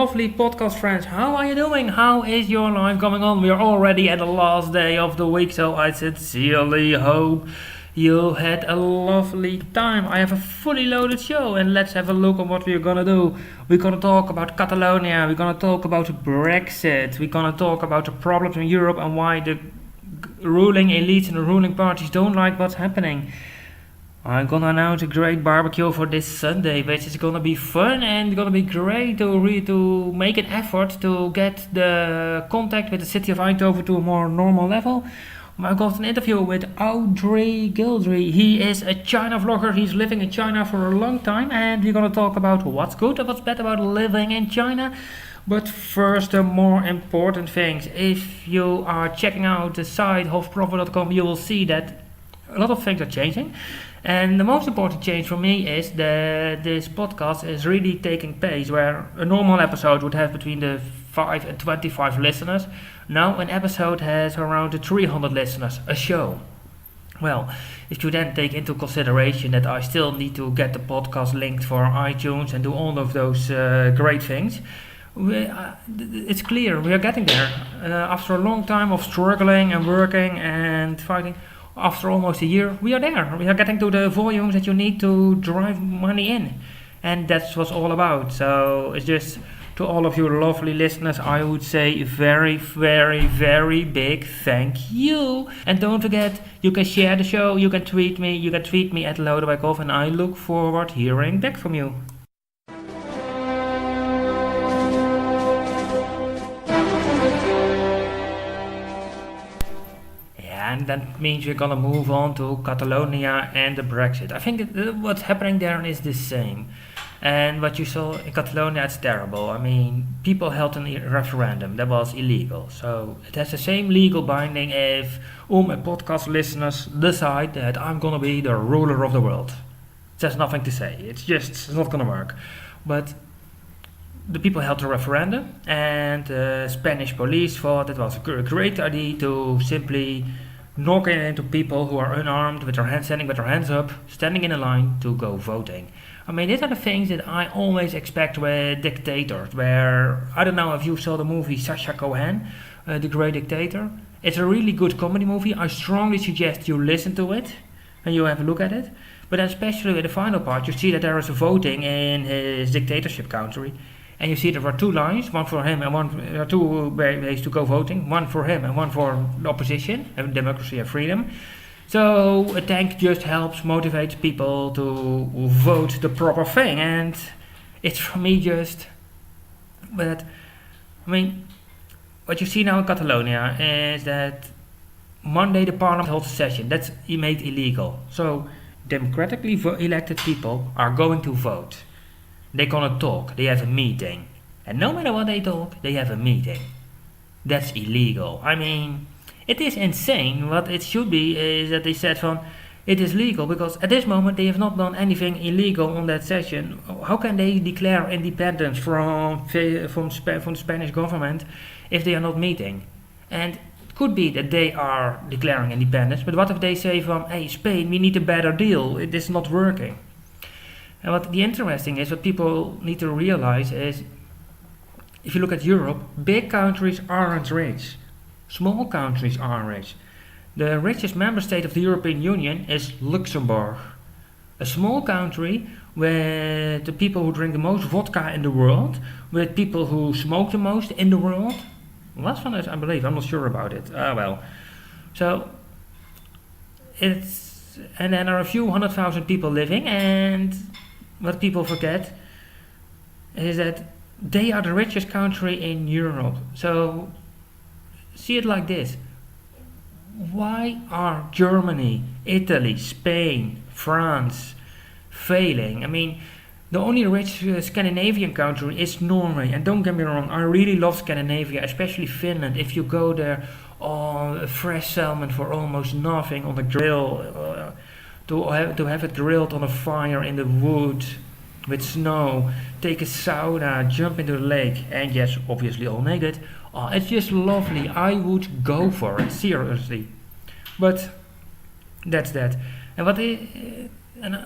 lovely podcast friends. How are you doing? How is your life going on? We are already at the last day of the week, so I sincerely hope you had a lovely time. I have a fully loaded show, and let's have a look at what we're gonna do. We're gonna talk about Catalonia, we're gonna talk about Brexit, we're gonna talk about the problems in Europe and why the ruling elites and the ruling parties don't like what's happening. I'm gonna announce a great barbecue for this Sunday, which is gonna be fun and gonna be great to make an effort to get the contact with the city of Eindhoven to a more normal level. I got an interview with Audrey Gildry. He is a China vlogger. He's living in China for a long time, and we're gonna talk about what's good and what's bad about living in China. But first, the more important things. If you are checking out the site hofprofit.com, you will see that a lot of things are changing. And the most important change for me is that this podcast is really taking pace, where a normal episode would have between the 5 and 25 listeners. Now an episode has around the 300 listeners a show. Well, if you then take into consideration that I still need to get the podcast linked for iTunes and do all of those great things, it's clear we are getting there. After a long time of struggling and working and fighting, after almost a year, we are there. We are getting to the volumes that you need to drive money in. And that's what's all about. So it's just, to all of you lovely listeners, I would say very, very, very big thank you. And don't forget, you can share the show, you can tweet me at Lodewijk, and I look forward hearing back from you. And that means we're gonna move on to Catalonia and the Brexit. I think what's happening there is the same. And what you saw in Catalonia, it's terrible. I mean, people held a referendum that was illegal. So it has the same legal binding if all my podcast listeners decide that I'm gonna be the ruler of the world. There's nothing to say. It's not gonna work. But the people held a referendum, and the Spanish police thought it was a great idea to simply knock into people who are unarmed, standing with their hands up, standing in a line to go voting. I mean, these are the things that I always expect with dictators, where, I don't know if you saw the movie Sacha Cohen, The Great Dictator. It's a really good comedy movie. I strongly suggest you listen to it and you have a look at it. But especially in the final part, you see that there is a voting in his dictatorship country. And you see there were two lines, one for him and two ways to go voting, one for him and one for the opposition, democracy and freedom. So a tank just helps motivate people to vote the proper thing, and it's for me just, but I mean, what you see now in Catalonia is that Monday the parliament holds a session that's made illegal. So democratically elected people are going to vote. They're gonna talk, they have a meeting. And no matter what they talk, they have a meeting. That's illegal. I mean, it is insane. What it should be is that they said it is legal, because at this moment they have not done anything illegal on that session. How can they declare independence from the Spanish government if they are not meeting? And it could be that they are declaring independence, but what if they say hey Spain, we need a better deal, it is not working. And what the interesting is, what people need to realize is, if you look at Europe, big countries aren't rich. Small countries are rich. The richest member state of the European Union is Luxembourg. A small country with the people who drink the most vodka in the world, with people who smoke the most in the world. Last one is, I believe, I'm not sure about it. So, and then there are a few 100,000 people living, and what people forget is that they are the richest country in Europe. So see it like this. Why are Germany, Italy, Spain, France failing? I mean, the only rich Scandinavian country is Norway. And don't get me wrong, I really love Scandinavia, especially Finland. If you go there, fresh salmon for almost nothing on the grill, to have it grilled on a fire in the wood with snow, take a sauna, jump into the lake, and yes, obviously all naked. It's just lovely. I would go for it, seriously. But that's that. And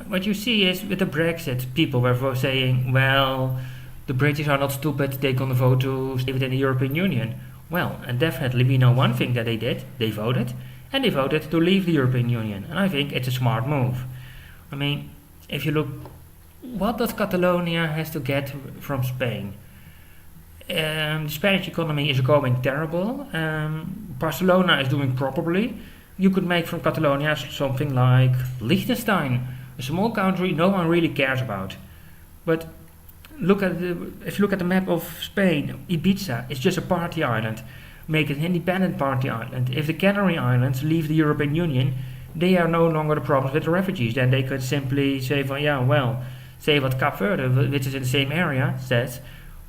what you see is with the Brexit, people were saying, well, the British are not stupid, they're gonna vote to stay within the European Union. Well, and definitely we know one thing that they did, they voted, and they voted to leave the European Union, and I think it's a smart move. I mean, if you look, what does Catalonia has to get from Spain? The Spanish economy is going terrible. Barcelona is doing properly. You could make from Catalonia something like Liechtenstein, a small country no one really cares about. But if you look at the map of Spain, Ibiza is just a party island. Make it an independent party island. If the Canary Islands leave the European Union, they are no longer the problems with the refugees. Then they could simply say, say what Cape Verde, which is in the same area, says,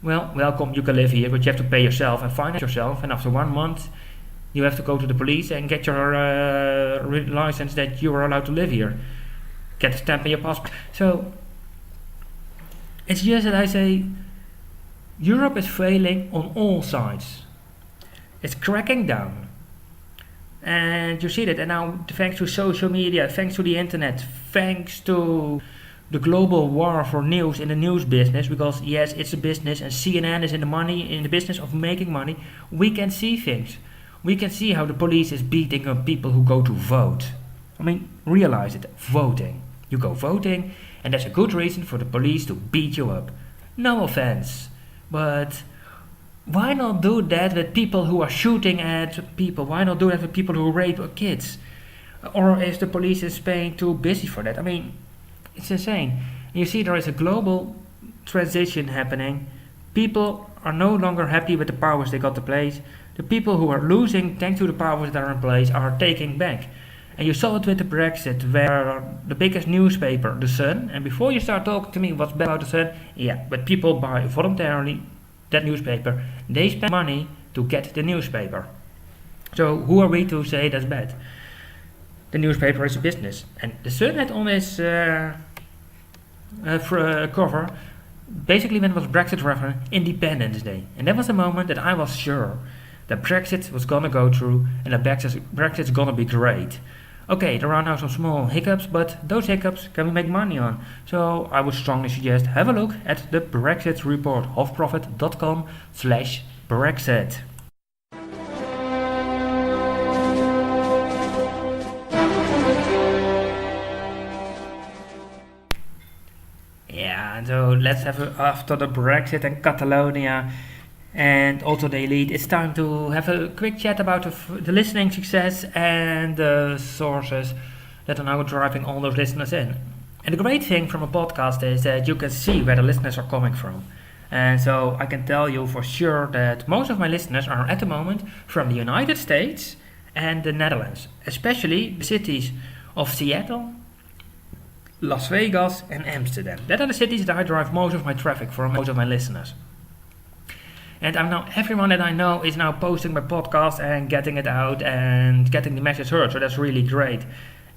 well, welcome, you can live here, but you have to pay yourself and finance yourself, and after 1 month you have to go to the police and get your license that you are allowed to live here. Get a stamp in your passport. So, it's just that I say, Europe is failing on all sides. It's cracking down. And you see that, and now thanks to social media, thanks to the internet, thanks to the global war for news in the news business, because yes, it's a business and CNN is in the business of making money, we can see things. We can see how the police is beating up people who go to vote. I mean, realize it, voting. You go voting, and that's a good reason for the police to beat you up. No offense, but why not do that with people who are shooting at people? Why not do that with people who rape kids? Or is the police in Spain too busy for that? I mean, it's insane. You see, there is a global transition happening. People are no longer happy with the powers they got in place. The people who are losing thanks to the powers that are in place are taking back. And you saw it with the Brexit, where the biggest newspaper, The Sun, and before you start talking to me what's bad about The Sun, yeah, but people buy voluntarily that newspaper. They spend money to get the newspaper. So who are we to say that's bad? The newspaper is a business. And The Sun had on its cover, basically when it was Brexit referendum, Independence Day. And that was the moment that I was sure that Brexit was gonna go through and that Brexit's gonna be great. Okay, there are now some small hiccups, but those hiccups can we make money on. So I would strongly suggest have a look at the Brexit report, hofprofit.com/Brexit. Yeah, so let's have after the Brexit and Catalonia and also the elite, it's time to have a quick chat about the listening success and the sources that are now driving all those listeners in. And the great thing from a podcast is that you can see where the listeners are coming from. And so I can tell you for sure that most of my listeners are at the moment from the United States and the Netherlands, especially the cities of Seattle, Las Vegas and Amsterdam. That are the cities that I drive most of my traffic from, most of my listeners. And everyone that I know is now posting my podcast and getting it out and getting the message heard, so that's really great.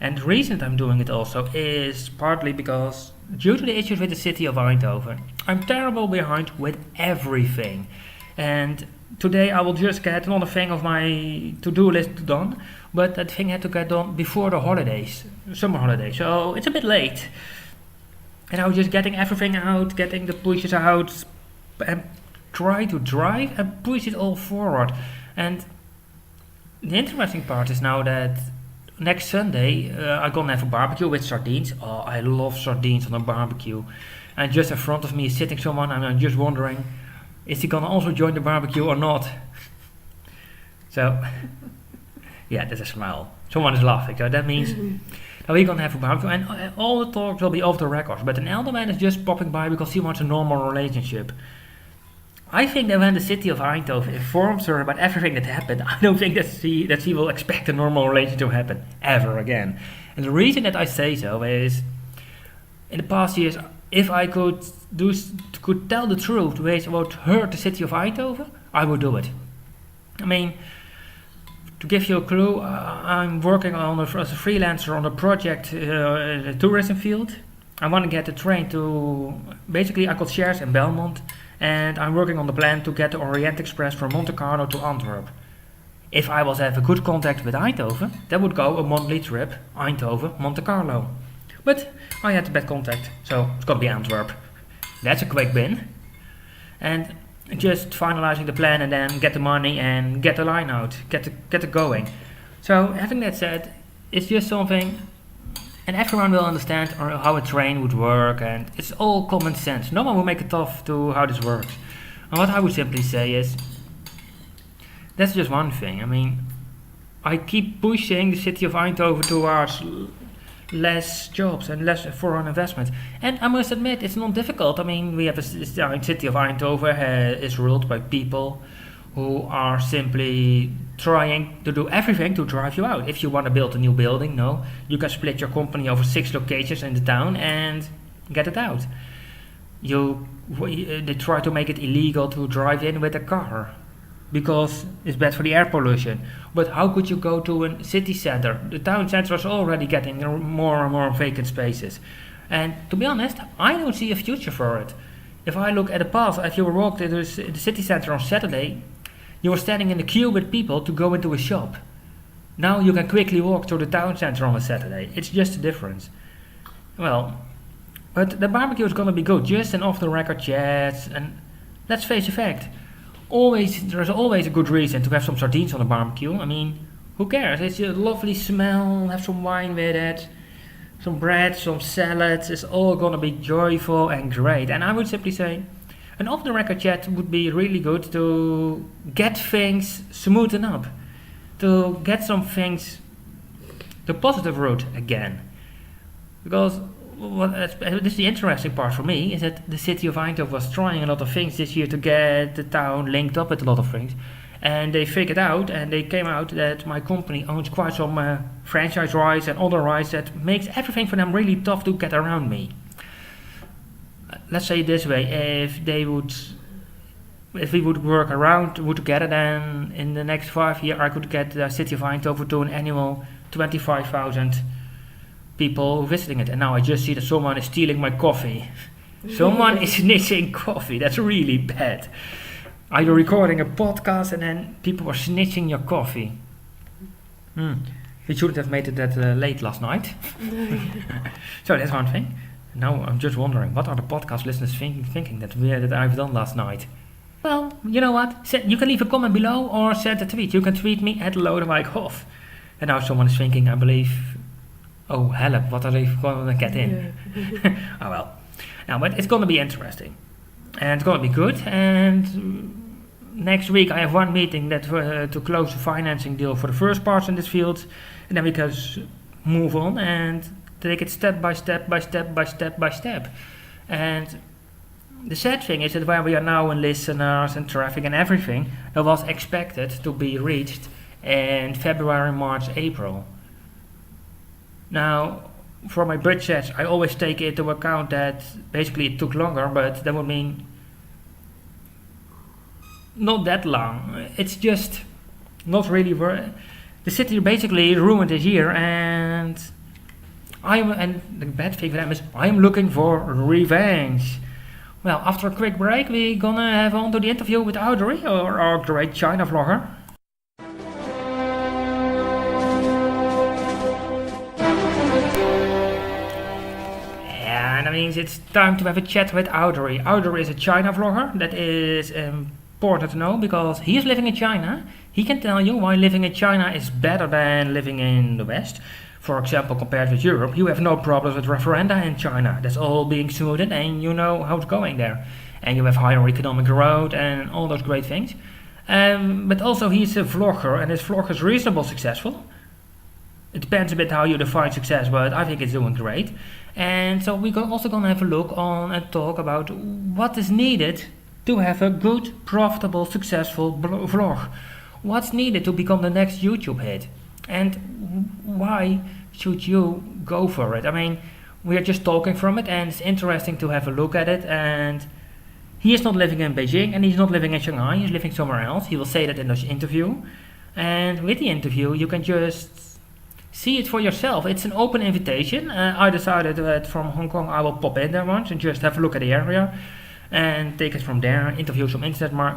And the reason I'm doing it also is partly because due to the issues with the city of Eindhoven, I'm terrible behind with everything. And today I will just get another thing of my to-do list done, but that thing had to get done before the holidays, summer holidays, so it's a bit late. And I was just getting everything out, getting the pushes out, and try to drive and push it all forward. And the interesting part is now that next Sunday I'm gonna have a barbecue with sardines. Oh, I love sardines on a barbecue. And just in front of me is sitting someone and I'm just wondering, is he gonna also join the barbecue or not? So, yeah, there's a smile. Someone is laughing, so that means that we're gonna have a barbecue and all the talks will be off the record. But an elder man is just popping by because he wants a normal relationship. I think that when the city of Eindhoven informs her about everything that happened, I don't think that she will expect a normal relationship to happen ever again. And the reason that I say so is, in the past years, if I could tell the truth ways about hurt the city of Eindhoven, I would do it. I mean, to give you a clue, I'm working as a freelancer on a project in the tourism field. I want to get the train to, basically I got shares in Belmont, and I'm working on the plan to get the Orient Express from Monte Carlo to Antwerp. If I was to have a good contact with Eindhoven, that would go a monthly trip, Eindhoven, Monte Carlo. But I had a bad contact, so it's gonna be Antwerp. That's a quick win. and just finalizing the plan and then get the money and get the line out, get it going. So having that said, it's just something, and everyone will understand how a train would work, and it's all common sense. No one will make it tough to how this works. And what I would simply say is, that's just one thing. I mean, I keep pushing the city of Eindhoven towards less jobs and less foreign investment. And I must admit, it's not difficult. I mean, we have a city of Eindhoven is ruled by people who are simply trying to do everything to drive you out. If you want to build a new building, no, you can split your company over 6 locations in the town and get it out. They try to make it illegal to drive in with a car because it's bad for the air pollution. But how could you go to a city center? The town center is already getting more and more vacant spaces. And to be honest, I don't see a future for it. If I look at the past, if you walked into the city center on Saturday, you were standing in a queue with people to go into a shop. Now you can quickly walk to the town center on a Saturday. It's just a difference. Well, but the barbecue is gonna be good, just an off-the-record chat, and let's face the fact. There's always a good reason to have some sardines on the barbecue. I mean, who cares? It's a lovely smell, have some wine with it, some bread, some salads. It's all gonna be joyful and great. And I would simply say, an off-the-record chat would be really good to get things smoothen up, to get some things the positive route again. Because this is the interesting part for me, is that the city of Eindhoven was trying a lot of things this year to get the town linked up with a lot of things. And they figured out, and they came out that my company owns quite some franchise rights and other rights that makes everything for them really tough to get around me. Let's say it this way, if we would work together, then in the next 5 years I could get the city of Eindhoven to an annual 25,000 people visiting it. And now I just see that someone is stealing my coffee. Someone is snitching coffee. That's really bad. Are you recording a podcast and then people are snitching your coffee? We shouldn't have made it that late last night. So that's one thing. Now I'm just wondering, what are the podcast listeners thinking that I've done last night? Well, you know what? You can leave a comment below or send a tweet. You can tweet me at Lodewijkhof. And now someone is thinking, I believe, oh help, what are they going to get in? Yeah. Oh well. Now, but it's going to be interesting. And it's going to be good. And next week I have one meeting that to close the financing deal for the first parts in this field. And then we can move on and take it step by step by step by step by step. And the sad thing is that where we are now in listeners and traffic and everything, that was expected to be reached in February, March, April. Now, for my budgets, I always take into account that basically it took longer, but that would mean not that long. It's just not really the city basically ruined this year, and the bad thing for them is I'm looking for revenge. Well, after a quick break, we're gonna have on to the interview with Audrey, our great China vlogger. And that means it's time to have a chat with Audrey. Audrey is a China vlogger. That is important to know because he is living in China. He can tell you why living in China is better than living in the West. For example, compared with Europe, you have no problems with referenda in China. That's all being smoothed and you know how it's going there. And you have higher economic growth and all those great things. But also he's a vlogger and his vlog is reasonably successful. It depends a bit how you define success, but I think it's doing great. And so we're also going to have a look on and talk about what is needed to have a good, profitable, successful vlog. What's needed to become the next YouTube hit? And why should you go for it? I mean, we are just talking from it and it's interesting to have a look at it. And he is not living in Beijing and he's not living in Shanghai, he's living somewhere else. He will say that in this interview. And with the interview, you can just see it for yourself. It's an open invitation. I decided that from Hong Kong I will pop in there once and just have a look at the area and take it from there, interview some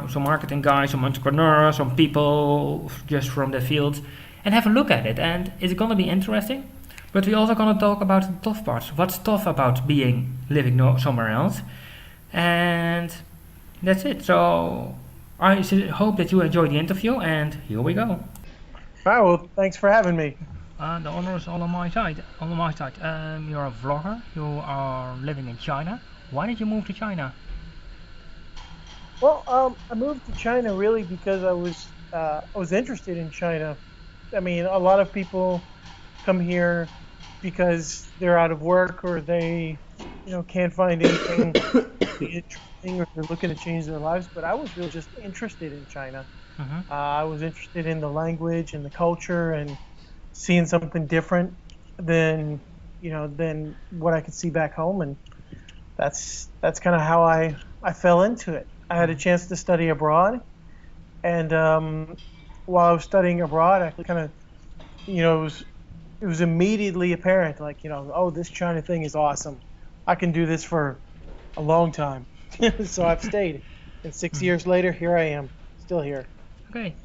some marketing guys, some entrepreneurs, some people just from the field, and have a look at it. And it's going to be interesting, but we're also going to talk about the tough parts. What's tough about living somewhere else, and That's it. So hope that you enjoyed the interview, and here we go. All right, well, thanks for having me. The honor is all on my side. All on my side. You're a vlogger. You are living in China. Why did you move to China? Well, I moved to China really because I was interested in China. I mean, a lot of people come here because they're out of work or they, can't find anything interesting or they're looking to change their lives. But I was really just interested in China. Mm-hmm. I was interested in the language and the culture and seeing something different than, than what I could see back home. And that's kind of how I fell into it. I had a chance to study abroad, and while I was studying abroad, I kind of, it was immediately apparent, like, oh, this China thing is awesome. I can do this for a long time. So I've stayed, and 6 years later, here I am, still here. Okay.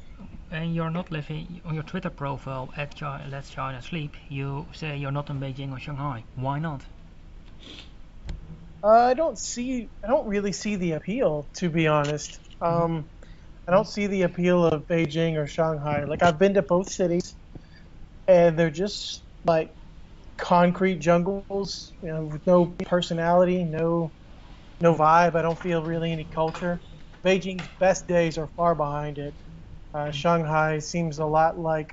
And you're not living on your Twitter profile at Let's China Sleep. You say you're not in Beijing or Shanghai. Why not? I don't really see the appeal, to be honest. Mm-hmm. I don't see the appeal of Beijing or Shanghai. Like I've been to both cities, and they're just like concrete jungles, with no personality, no vibe. I don't feel really any culture. Beijing's best days are far behind it. Shanghai seems a lot like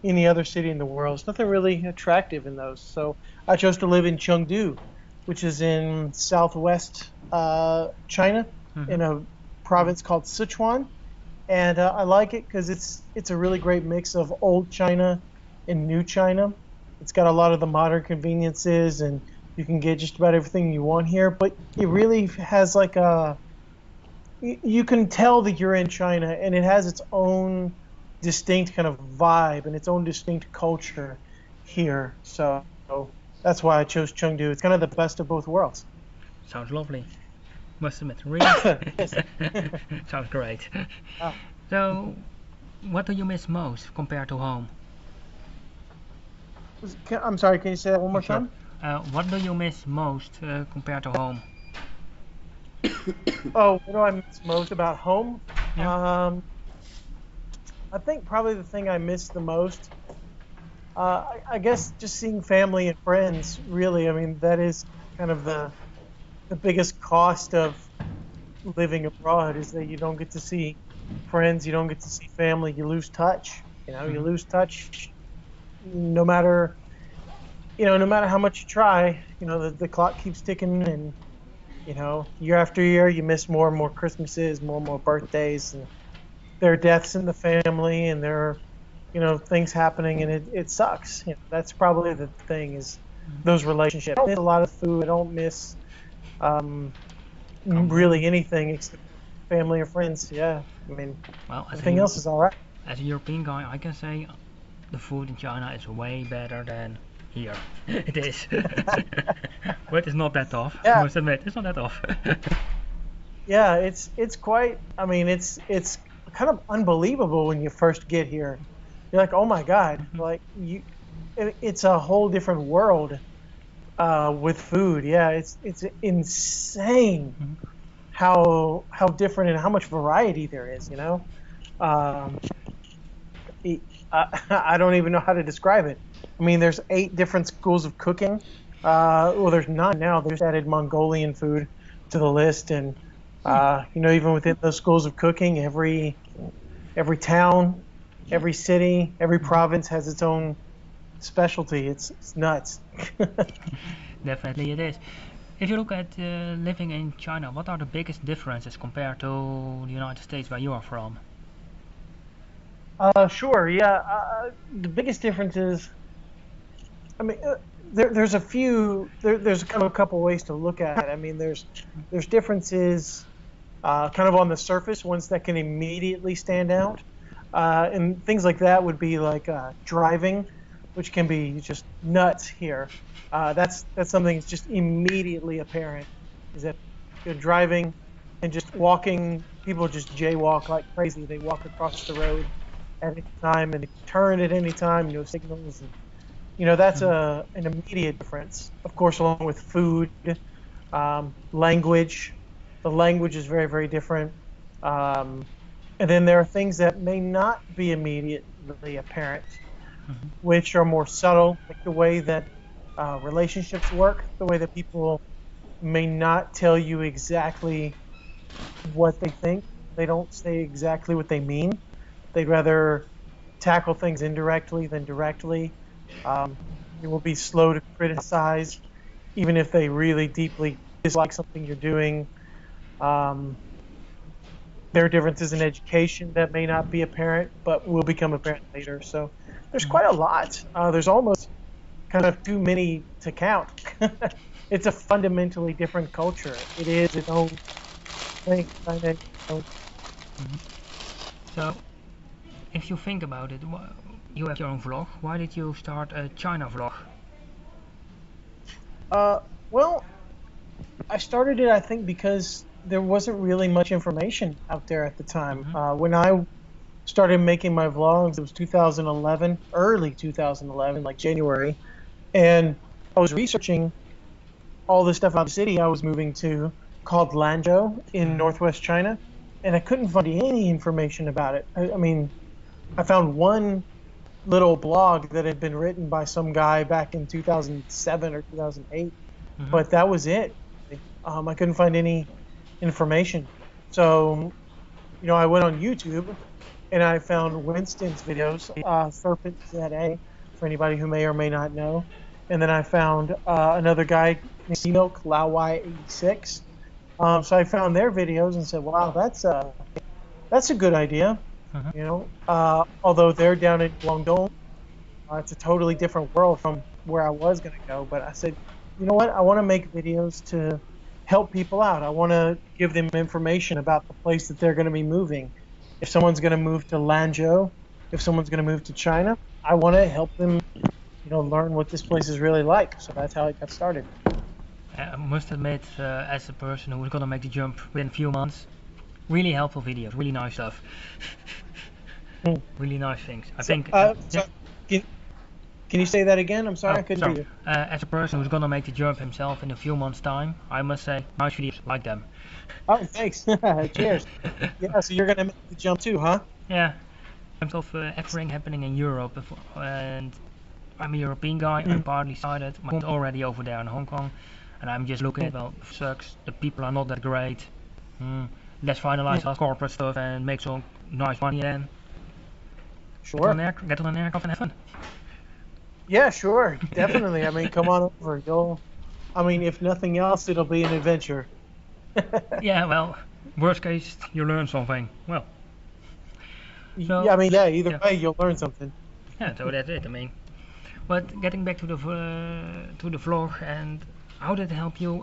any other city in the world. There's nothing really attractive in those. So I chose to live in Chengdu, which is in southwest China, Mm-hmm. in a province called Sichuan, and I like it because it's a really great mix of old China and new China. It's got a lot of the modern conveniences, and you can get just about everything you want here. But it really has like you can tell that you're in China, and it has its own distinct kind of vibe and its own distinct culture here. So that's why I chose Chengdu. It's kind of the best of both worlds. Sounds lovely. Must admit, really. Yes. Sounds great. Uh, So, what do you miss most compared to home? I'm sorry, can you say that one more Sure. time? What do you miss most compared to home? Oh, what do I miss most about home? Yeah. Um, I think probably the thing I miss the most, I guess just seeing family and friends, really. I mean, that is kind of the biggest cost of living abroad is that you don't get to see friends, you don't get to see family, you lose touch. You Mm-hmm. lose touch no matter, no matter how much you try, the clock keeps ticking and, year after year, you miss more and more Christmases, more and more birthdays, and there are deaths in the family, and there are, things happening, and it sucks. That's probably the thing is those relationships. I don't miss a lot of food. I don't miss um, Company. really anything except family or friends. Yeah, I mean, Well, everything else is all right. as a European guy, I can say the food in China is way better than here. It is. But it's not that tough. I Yeah, must admit, it's not that tough. yeah, it's quite. I mean, it's kind of unbelievable when you first get here. You're like, oh my God, Mhm. like it's a whole different world with food. Yeah, it's insane Mhm. how different and how much variety there is. Um, it, I don't even know how to describe it. I mean, there's 8 different schools of cooking. Well, there's 9 now. They just added Mongolian food to the list, and Hmm. even within those schools of cooking, every town, every city, every Mhm. province has its own specialty. It's nuts. Definitely it is. If you look at living in China, what are the biggest differences compared to the United States where you are from? Sure, yeah. The biggest difference is, I mean, there's a few. There's kind of a couple ways to look at it. I mean, there's differences kind of on the surface, ones that can immediately stand out, and things like that would be like driving, which can be just nuts here. That's something that's just immediately apparent. Is that driving and just walking, people just jaywalk like crazy. They walk across the road at any time and they turn at any time, no signals. And, that's Mhm. an immediate difference. Of course, along with food, language. The language is very, very different. Um, and then there are things that may not be immediately apparent, Mhm. which are more subtle, like the way that relationships work, the way that people may not tell you exactly what they think. They don't say exactly what they mean. They'd rather tackle things indirectly than directly. Um, they will be slow to criticize, even if they really deeply dislike something you're doing. Um, there are differences in education that may not be apparent, but will become apparent later. So there's Mhm. quite a lot. There's almost kind of too many to count. It's a fundamentally different culture. It is its own thing. Mhm. So, if you think about it, you have your own vlog. Why did you start a China vlog? Uh, well, I started it, I think, because there wasn't really much information out there at the time. Mhm. When I started making my vlogs, it was 2011, early 2011, like January, and I was researching all this stuff about the city I was moving to called Lanzhou in Mhm. northwest China, and I couldn't find any information about it. I mean, I found one little blog that had been written by some guy back in 2007 or 2008, Mhm. but that was it. I couldn't find any information. So, I went on YouTube and I found Winston's videos, Serpent ZA, for anybody who may or may not know. And then I found another guy named Milk Lawai86. So I found their videos and said, "Wow, that's a good idea." Mhm. Although they're down in Guangdong, it's a totally different world from where I was going to go. But I said, you know what? I want to make videos to help people out. I want to give them information about the place that they're going to be moving. If someone's going to move to Lanzhou, if someone's going to move to China, I want to help them, learn what this place is really like. So that's how it got started. I must admit, as a person who's gonna make the jump within a few months, really helpful videos, really nice stuff, Hmm. really nice things. I So, think, yeah. so can, can you say that again? I'm sorry, Oh, I couldn't sorry. hear you. As a person who's gonna make the jump himself in a few months' time, I must say, nice videos like them. Oh, thanks. Cheers. Yeah, so you're going to make the jump too, huh? Yeah, in terms of everything happening in Europe, and I'm a European guy. I'm Mm. partly sided. My mom's already over there in Hong Kong, and I'm just looking at, well, sucks. The people are not that great. Hmm. Let's finalize Mm. our corporate stuff and make some nice money and Sure. get on an aircraft and have fun. Yeah, sure. Definitely. I mean, come on over. I mean, if nothing else, it'll be an adventure. Yeah, well, worst case, you learn something. Well, Yeah, so I mean, yeah, either yeah, way, you'll learn something. yeah. So that's it. I mean, but getting back to the vlog, and how did it help you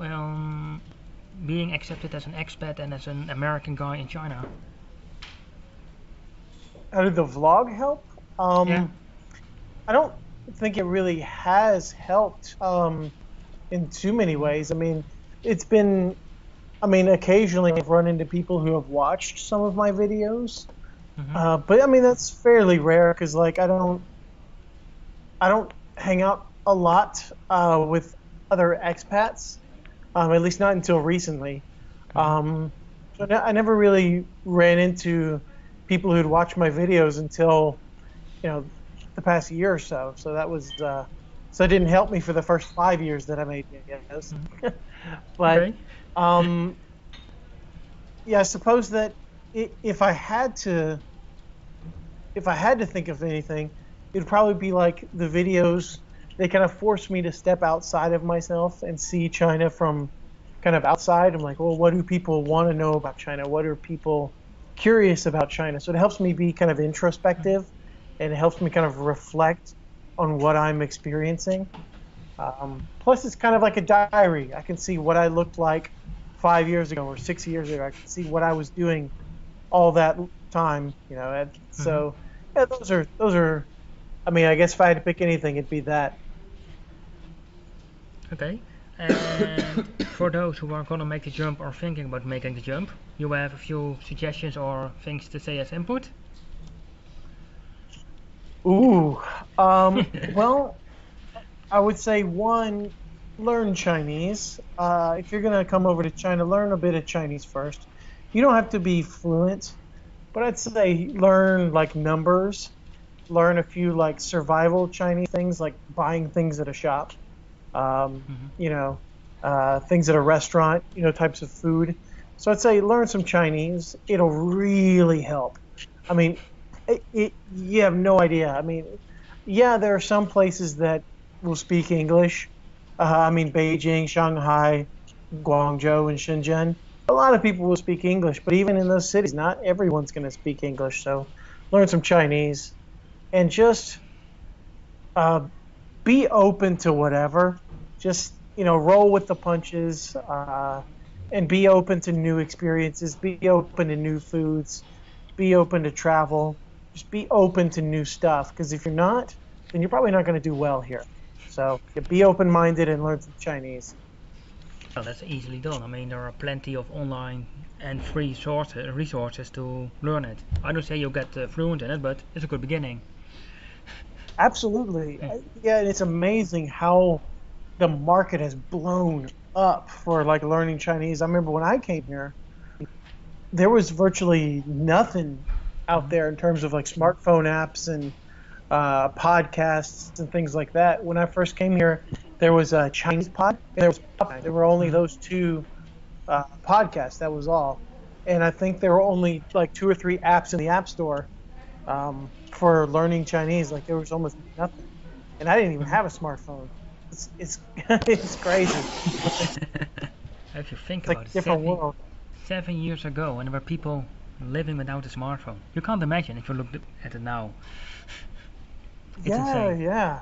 being accepted as an expat and as an American guy in China? How did the vlog help? Yeah. I don't think it really has helped in too many ways. I mean, it's been, I mean, occasionally I've run into people who have watched some of my videos, Mhm. but I mean, that's fairly rare because, like, I don't hang out a lot with other expats, at least not until recently. Mhm. Um, I never really ran into people who'd watch my videos until you know the past year or so. So that was so it didn't help me for the first 5 years that I made videos. Mhm. But Okay. um, yeah, I suppose that if I had to think of anything, it'd probably be like the videos. They kind of force me to step outside of myself and see China from kind of outside. I'm like, well, what do people want to know about China? What are people curious about China? So it helps me be kind of introspective, and it helps me kind of reflect on what I'm experiencing. Plus, it's kind of like a diary. I can see what I looked like 5 years ago or 6 years ago. I can see what I was doing all that time, and Mhm. so yeah, those are. I mean, I guess if I had to pick anything, it'd be that. Okay. And for those who are gonna make the jump or thinking about making the jump, you have a few suggestions or things to say as input? Ooh, well, I would say one. learn Chinese. If you're going to come over to China, learn a bit of Chinese first. You don't have to be fluent, but I'd say learn like numbers, learn a few like survival Chinese things like buying things at a shop, um, Hmm. you know, things at a restaurant, types of food. So I'd say learn some Chinese. It'll really help. I mean, you have no idea. I mean, yeah, there are some places that will speak English. I mean, Beijing, Shanghai, Guangzhou, and Shenzhen. A lot of people will speak English, but even in those cities, not everyone's going to speak English. So learn some Chinese and just uh, be open to whatever. Just roll with the punches, and be open to new experiences. Be open to new foods. Be open to travel. Just be open to new stuff. Because if you're not, then you're probably not going to do well here. So yeah, be open-minded and learn some Chinese. Well, that's easily done. I mean, there are plenty of online and free resources to learn it. I don't say you'll get fluent in it, but it's a good beginning. Absolutely. Yeah. Yeah, and it's amazing how the market has blown up for like learning Chinese. I remember when I came here, there was virtually nothing out Mhm. there in terms of like smartphone apps and podcasts and things like that. When I first came here, there was a Chinese pod and there was Popeye. There were only Mhm. those two podcasts. That was all. And I think there were only like two or three apps in the App Store for learning Chinese. Like there was almost nothing. And I didn't even Mhm. have a smartphone. It's it's crazy. If you think It's like about a it, different world. 7 years ago, and there were people living without a smartphone. You can't imagine if you look at it now. It's Yeah, insane. yeah.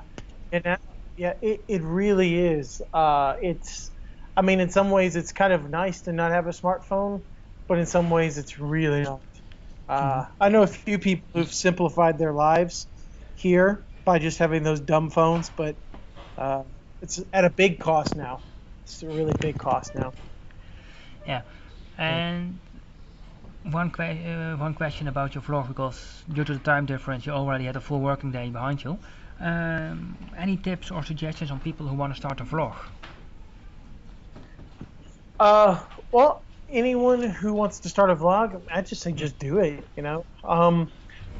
And yeah, it really is. I mean, in some ways, it's kind of nice to not have a smartphone, but in some ways, it's really not. Mhm. I know a few people who've simplified their lives here by just having those dumb phones, but uh, it's at a big cost now. It's a really big cost now. Yeah, and one question about your vlog, because due to the time difference, you already had a full working day behind you. Any tips or suggestions on people who want to start a vlog? Well, anyone who wants to start a vlog, I'd just say Yeah. just do it.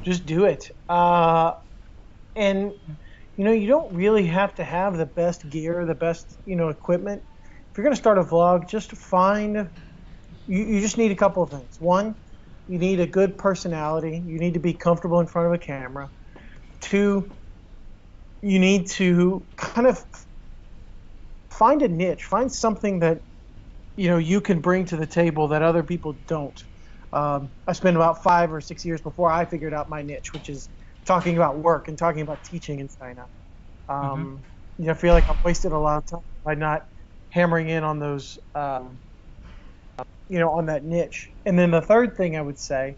Just do it. And you don't really have to have the best gear, the best equipment. If you're going to start a vlog, just find you just need a couple of things. One, you need a good personality. You need to be comfortable in front of a camera. Two, you need to kind of find a niche, find something that you can bring to the table that other people don't. I spent about 5 or 6 years before I figured out my niche, which is talking about work and talking about teaching in China. Mm-hmm. I feel like I've wasted a lot of time by not hammering in on those, on that niche. And then the third thing I would say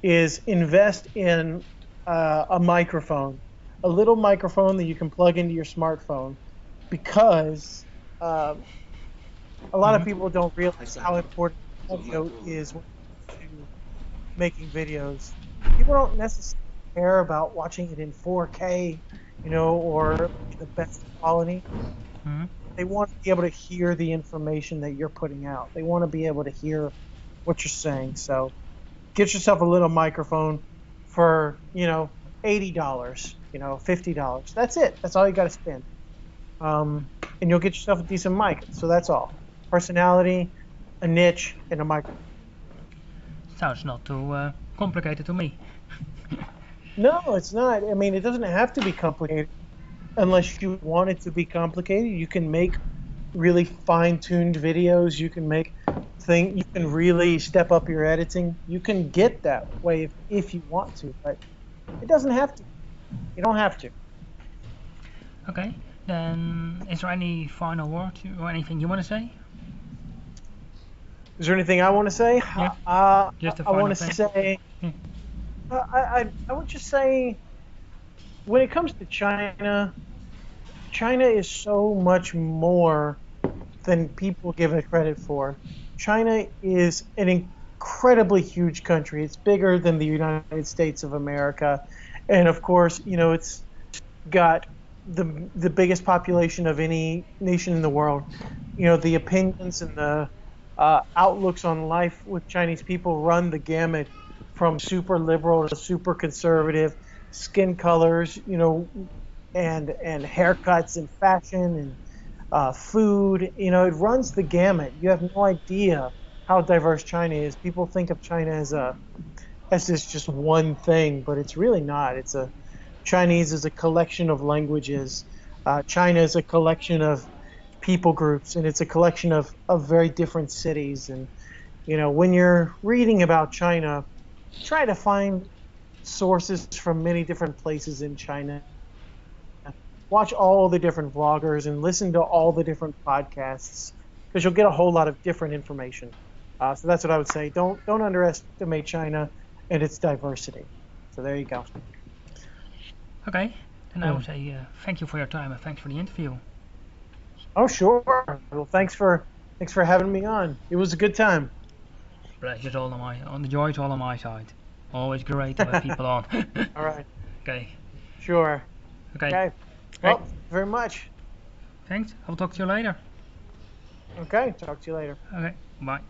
is invest in a microphone, a little microphone that you can plug into your smartphone, because um, a lot of Mm-hmm. people don't realize how important audio is when it comes to making videos. People don't necessarily care about watching it in 4K, or the best quality. Mm-hmm. They want to be able to hear the information that you're putting out. They want to be able to hear what you're saying. So get yourself a little microphone for, $80, $50. That's it. That's all you got to spend. And you'll get yourself a decent mic. So that's all. Personality, a niche, and a microphone. Sounds not too complicated to me. No, it's not. I mean, it doesn't have to be complicated unless you want it to be complicated. You can make really fine-tuned videos. You can make you can really step up your editing. You can get that way if you want to, but it doesn't have to. You don't have to. Okay, then is there any final word or anything you want to say? Is there anything I want to say? Yeah, just a I want final to thing. say, Yeah. I would just say, when it comes to China, China is so much more than people give it credit for. China is an incredibly huge country. It's bigger than the United States of America. And of course, it's got the biggest population of any nation in the world. You know, the opinions and the outlooks on life with Chinese people run the gamut from super liberal to super conservative, skin colors, you know, and haircuts and fashion and food. You know, it runs the gamut. You have no idea how diverse China is. People think of China as this just one thing, but it's really not. It's a Chinese is a collection of languages. China is a collection of people groups, and it's a collection of very different cities. And you know, when you're reading about China, try to find sources from many different places in China. Watch all the different vloggers and listen to all the different podcasts because you'll get a whole lot of different information. So that's what I would say. Don't underestimate China and its diversity. So there you go. Okay, then I would say thank you for your time and thanks for the interview. Oh sure. Well, thanks for having me on. It was a good time. Pleasure's all on the joy's all on my side. Always great to have people on. All right. Okay. Sure. Okay. Okay. Great. Well, very much. Thanks. I'll talk to you later. Okay. Talk to you later. Okay. Bye.